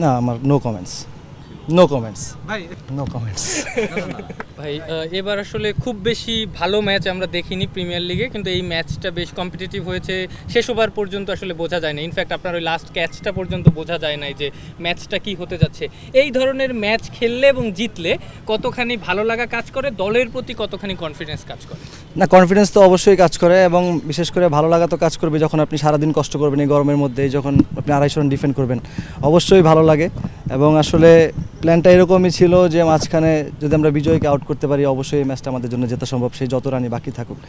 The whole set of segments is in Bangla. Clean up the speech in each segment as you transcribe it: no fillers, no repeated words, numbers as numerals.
না, আমার নো কমেন্টস, নো কমেন্টস, ভাই নো কমেন্টস। ভাই এবার আসলে খুব বেশি ভালো ম্যাচ আমরা দেখিনি প্রিমিয়ার লিগে, কিন্তু এই ম্যাচটা বেশ কম্পিটিটিভ হয়েছে। শেষ ওভার পর্যন্ত আসলে বোঝা যায় না, ইনফ্যাক্ট আপনার ওই লাস্ট ক্যাচটা পর্যন্ত বোঝা যায় নাই যে ম্যাচটা কি হতে যাচ্ছে। এই ধরনের ম্যাচ খেললে এবং জিতলে কতখানি ভালো লাগা কাজ করে, দলের প্রতি কতখানি কনফিডেন্স কাজ করে? না, কনফিডেন্স তো অবশ্যই কাজ করে এবং বিশেষ করে ভালো লাগা তো কাজ করবে যখন আপনি সারাদিন কষ্ট করবেন এই গরমের মধ্যে, যখন আপনি 250 রান ডিফেন্ড করবেন, অবশ্যই ভালো লাগে। এবং আসলে প্ল্যানটা এরকমই ছিল যে মাঝখানে যদি আমরা বিজয়কে আউট করতে পারি অবশ্যই এই ম্যাচটা আমাদের জন্য জেতা সম্ভব, সেই যত রানই বাকি থাকুক,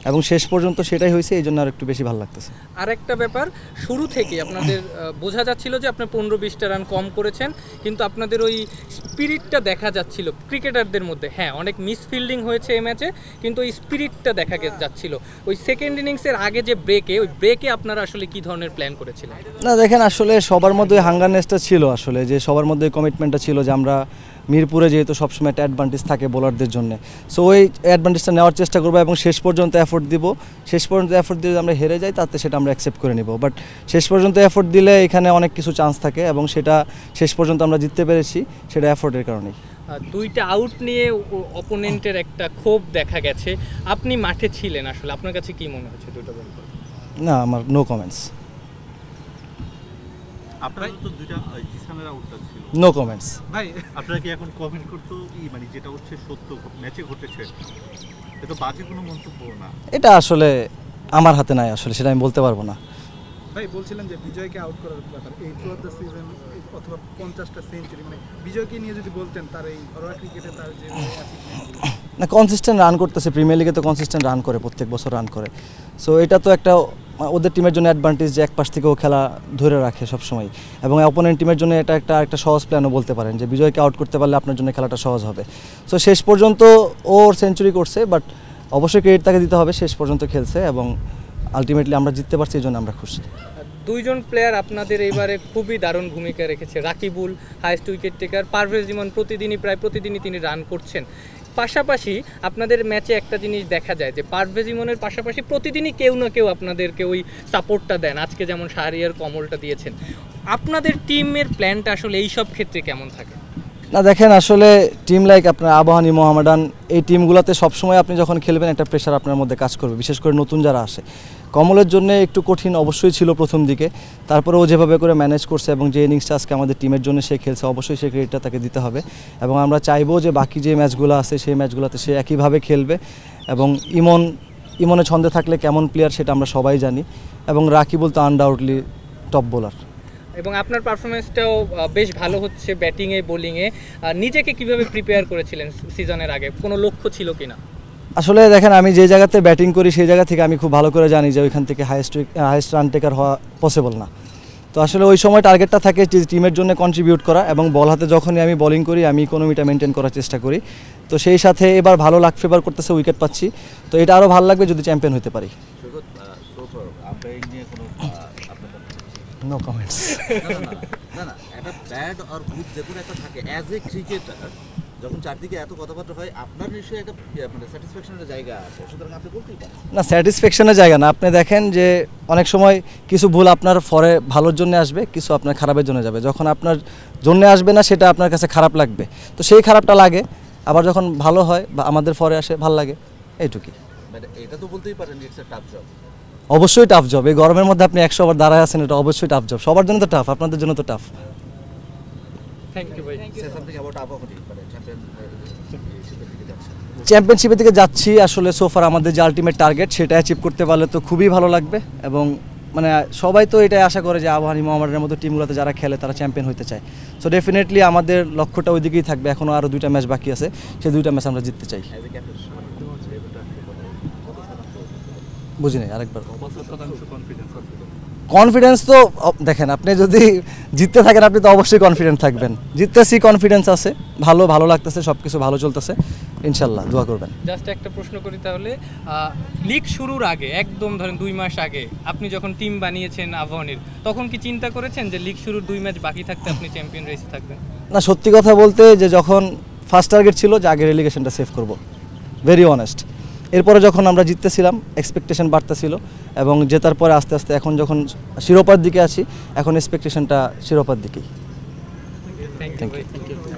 এবং শেষ পর্যন্ত সেটাই হয়েছে, এই জন্য আর একটু বেশি ভালো লাগতেছে। আর একটা ব্যাপার, শুরু থেকে আপনাদের বোঝা যাচ্ছিল যে আপনার 15-20টা রান কম করেছেন, কিন্তু আপনাদের ওই স্পিরিটটা দেখা যাচ্ছিল ক্রিকেটারদের মধ্যে। হ্যাঁ, অনেক মিস ফিল্ডিং হয়েছে এই ম্যাচে, কিন্তু ওই স্পিরিটটা দেখা যাচ্ছিল। ওই সেকেন্ড ইনিংসের আগে যে ওই ব্রেকে আপনারা আসলে কি ধরনের প্ল্যান করেছিলেন? না দেখেন, আসলে সবার মধ্যে হাঙ্গারনেসটা ছিল, আসলে যে সবার মধ্যে কমিটমেন্টটা ছিল যে আমরা মিরপুরে যেহেতু সবসময় একটা অ্যাডভান্টেজ থাকে বোলারদের জন্য, সো ওই অ্যাডভান্টেজটা নেওয়ার চেষ্টা করবো এবং শেষ পর্যন্ত এফোর্ট দিব। শেষ পর্যন্ত এফোর্ট দিয়ে আমরা হেরে যাই তাতে সেটা আমরা অ্যাকসেপ্ট করে নিব, বাট শেষ পর্যন্ত এফোর্ট দিলে এখানে অনেক কিছু চান্স থাকে এবং সেটা শেষ পর্যন্ত আমরা জিততে পেরেছি, সেটা এফোর্টের কারণেই। দুইটা আউট নিয়ে অপোনেন্টের একটা ক্ষোভ দেখা গেছে, আপনি মাঠে ছিলেন, আসলে আপনার কাছে কি মনে হচ্ছে দুটো বল? না, আমার নো কমেন্টস, আপনার তো দুইটা জিসানের আউটটা ছিল, নো কমেন্টস। ভাই আপনারা কি এখন কমেন্ট করতে মানে যেটা হচ্ছে সত্য ম্যাচে ঘটেছে, এটা বাজে কোনো মন্তব্য না? এটা আসলে আমার হাতে নাই, আসলে সেটা আমি বলতে পারবো না। ভাই বলছিলেন যে বিজয়কে আউট করার ব্যাপার, এই থ্রুআউট দ্য সিজন অথবা 50টা সেঞ্চুরি, মানে বিজয়কে নিয়ে যদি বলতেন তার এই ঘরোয়া ক্রিকেটে তার যে না, কনসিস্টেন্ট রান করতেছে, প্রিমিয়ার লিগে তো কনসিস্টেন্ট রান করে, প্রত্যেক বছর রান করে, সো এটা তো একটা ওদের টিমের জন্য অ্যাডভান্টেজ যে এক পাশ থেকেও খেলা ধরে রাখে সবসময়, এবং অপোনেন্ট টিমের জন্য এটা একটা সহজ প্ল্যানও বলতে পারেন যে বিজয়কে আউট করতে পারলে আপনার জন্য খেলাটা সহজ হবে। সো শেষ পর্যন্ত ওর সেঞ্চুরি করছে, বাট অবশ্যই ক্রেডিট তাকে দিতে হবে, শেষ পর্যন্ত খেলছে এবং আলটিমেটলি আমরা জিততে পারছি, এই জন্য আমরা খুশি। দুইজন প্লেয়ার আপনাদের এইবারে খুবই দারুণ ভূমিকা রেখেছে। Rakibul highest wicket taker, Parvez Emon প্রায় প্রতিদিনই তিনি রান করছেন। পাশাপাশি আপনাদের ম্যাচে একটা জিনিস দেখা যায় যে পারভেজ ইমনের পাশাপাশি প্রতিদিনই কেউ না কেউ আপনাদেরকে ওই সাপোর্টটা দেন, আজকে যেমন শাহরিয়ার কমলটা দিয়েছেন। আপনাদের টিমের প্ল্যানটা আসলে এই সব ক্ষেত্রে কেমন থাকে? না দেখেন, আসলে টিম লাইক আপনার আবাহনী, মোহামেডান, এই টিমগুলোতে সবসময় আপনি যখন খেলবেন একটা প্রেশার আপনার মধ্যে কাজ করবে, বিশেষ করে নতুন যারা আসে। কমলের জন্য একটু কঠিন অবশ্যই ছিল প্রথম দিকে, তারপরে ও যেভাবে করে ম্যানেজ করছে এবং যে ইনিংসটা আজকে আমাদের টিমের জন্য সে খেলছে, অবশ্যই সে ক্রেডিটটা তাকে দিতে হবে। এবং আমরা চাইবো যে বাকি যে ম্যাচগুলো আছে সেই ম্যাচগুলোতে সে একইভাবে খেলবে। এবং ইমনে ছন্দে থাকলে কেমন প্লেয়ার সেটা আমরা সবাই জানি, এবং রাকিবুল তো আনডাউটলি টপ বোলার। এবং আপনার পারফরমেন্সটাও বেশ ভালো হচ্ছে ব্যাটিংয়ে বোলিংয়ে। নিজেকে কিভাবে প্রিপেয়ার করেছিলেন সিজনের আগে, কোনো লক্ষ্য ছিল কিনা? আসলে দেখেন, আমি যে জায়গাতে ব্যাটিং করি সেই জায়গা থেকে আমি খুব ভালো করে জানি যে ওইখান থেকে হাইয়েস্ট রান টেকার হওয়া পসিবল না। তো আসলে ওই সময় টার্গেটটা থাকে টিমের জন্য কন্ট্রিবিউট করা, এবং বল হাতে যখনই আমি বোলিং করি আমি ইকোনমিটা মেনটেন করার চেষ্টা করি। তো সেই সাথে এবার ভালো লাক ফেভার করতেছে, উইকেট পাচ্ছি, তো এটা আরও ভালো লাগবে যদি চ্যাম্পিয়ন হতে পারি। No comments. না না, একটা ব্যাড আর গুড যে কোনো একটা থাকে। অ্যাজ এ ক্রিকেটার যখন চারদিকে এত কথাবার্তা হয়, আপনার নিশ্চয়ই একটা মানে স্যাটিসফ্যাকশনের জায়গা আছে, সুতরাং আপনি বলতেই পারেন। না, স্যাটিসফ্যাকশনের জায়গা না, আপনি দেখেন যে অনেক সময় কিছু ভুল আপনার ফরে ভালোর জন্য আসবে, কিছু আপনার খারাপের জন্য যাবে। যখন আপনার জন্য আসবে না সেটা আপনার কাছে খারাপ লাগবে, তো সেই খারাপটা লাগে। আবার যখন ভালো হয় বা আমাদের ফরে আসে ভালো লাগে, এইটুকুই। মানে এটা তো বলতেই পারেন ইটস এ টাফ জব। অবশ্যই টাফ জব, এই গরমের মধ্যে আপনি 100 ওভার দাঁড়ায় আছেন, এটা অবশ্যই টাফ জব। সবার জন্য তো টাফ, আপনাদের জন্য তো টাফ। থ্যাংক ইউ ভাই। সে সামথিং অ্যাবাউট আবাহনী, মানে চ্যাম্পিয়নশিপের দিকে যাচ্ছে। চ্যাম্পিয়নশিপের দিকে যাচ্ছি, আসলে সোফার আমাদের যে আলটিমেট টার্গেট সেটা অ্যাচিভ করতে পারলে তো খুবই ভালো লাগবে। এবং মানে সবাই তো এটাই আশা করে যে আবাহনী মোহামেডানের মতো টিমগুলোতে যারা খেলে তারা চ্যাম্পিয়ন হতে চায়। সো ডেফিনেটলি আমাদের লক্ষ্যটা ওই দিকেই থাকবে। এখনও আরও 2টা ম্যাচ বাকি আছে, সেই 2টা ম্যাচ আমরা জিততে চাই। বুঝি নাই, আরেকবার। কনফিডেন্স তো দেখেন, আপনি যদি জিততে থাকেন আপনি তো অবশ্যই কনফিডেন্ট থাকবেন। জিততেছি, কনফিডেন্স আছে, ভালো লাগতেছে, সব কিছু ভালো চলতেছে, ইনশাল্লাহ দোয়া করবেন। জাস্ট একটা প্রশ্ন করি তাহলে, লিগ শুরুর আগে একদম ধরেন 2 মাস আগে আপনি যখন টিম বানিয়েছেন আবাহনীর, তখন কি চিন্তা করেছেন যে লিগ শুরুর 2 ম্যাচ বাকি থাকতে আপনি চ্যাম্পিয়ন রেসে থাকবেন? না, সত্যি কথা বলতে যে যখন ফার্স্ট টার্গেট ছিল যে আগে রেলিগেশনটা সেভ করব, ভেরি অনেস্ট। এরপরে যখন আমরা জিততেছিলাম এক্সপেকটেশন বাড়তেছিল, এবং জেতার পরে আস্তে আস্তে এখন যখন শিরোপার দিকে আছি, এখন এক্সপেকটেশনটা শিরোপার দিকেই। Thank you